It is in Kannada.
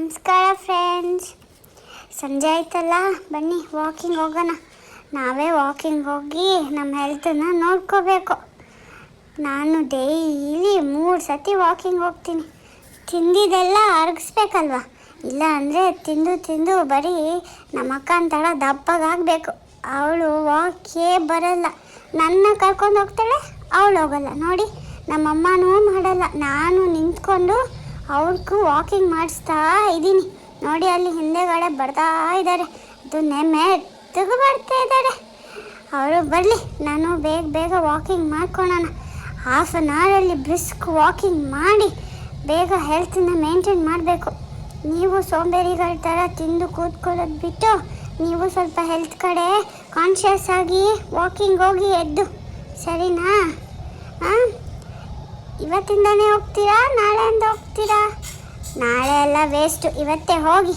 ನಮಸ್ಕಾರ ಫ್ರೆಂಡ್ಸ್. ಸಂಜೆ ಆಯ್ತಲ್ಲ, ಬನ್ನಿ ವಾಕಿಂಗ್ ಹೋಗೋಣ. ನಾವೇ ವಾಕಿಂಗ್ ಹೋಗಿ ನಮ್ಮ ಹೆಲ್ತನ್ನು ನೋಡ್ಕೋಬೇಕು. ನಾನು ಡೈಲಿ 3 ಸತಿ ವಾಕಿಂಗ್ ಹೋಗ್ತೀನಿ. ತಿಂದಿದ್ದೆಲ್ಲ ಅರಗಿಸ್ಬೇಕಲ್ವ, ಇಲ್ಲ ಅಂದರೆ ತಿಂದು ಬರೀ ನಮ್ಮ ಅಕ್ಕನ ಥರ ದಪ್ಪಗಾಗಬೇಕು. ಅವಳು ವಾಕೇ ಬರಲ್ಲ, ನನ್ನ ಕರ್ಕೊಂಡು ಹೋಗ್ತಾಳೆ, ಅವಳು ಹೋಗಲ್ಲ. ನೋಡಿ, ನಮ್ಮಮ್ಮನೂ ಮಾಡಲ್ಲ, ನಾನು ನಿಂತ್ಕೊಂಡು ಅವ್ರಿಗೂ ವಾಕಿಂಗ್ ಮಾಡಿಸ್ತಾ ಇದ್ದೀನಿ. ನೋಡಿ, ಅಲ್ಲಿ ಹಿಂದೆಗಡೆ ಬರ್ತಾ ಇದ್ದಾರೆ, ಅದು ಮೆತ್ತಗೆ ಬರ್ತಾ ಇದ್ದಾರೆ. ಅವರು ಬರಲಿ, ನಾನು ಬೇಗ ವಾಕಿಂಗ್ ಮಾಡ್ಕೊಳ್ಳೋಣ. ಹಾಫ್ ಆನ್ ಅವರಲ್ಲಿ ಬ್ರಿಸ್ಕ್ ವಾಕಿಂಗ್ ಮಾಡಿ ಬೇಗ ಹೆಲ್ತನ್ನ ಮೇಂಟೈನ್ ಮಾಡಬೇಕು. ನೀವು ಸೋಂಬೇರಿಗಳ ಥರ ತಿಂದು ಕೂತ್ಕೊಳ್ಳೋದು ಬಿಟ್ಟು ನೀವು ಸ್ವಲ್ಪ ಹೆಲ್ತ್ ಕಡೆ ಕಾನ್ಷಿಯಸ್ ಆಗಿ ವಾಕಿಂಗ್ ಹೋಗಿ ಎದ್ದು, ಸರಿನಾ? ಇವತ್ತಿಂದನೇ ಹೋಗ್ತೀರಾ, ನಾಳೆಯಿಂದ ಹೋಗ್ತೀರಾ? ನಾಳೆ ಎಲ್ಲ ವೇಸ್ಟು, ಇವತ್ತೇ ಹೋಗಿ.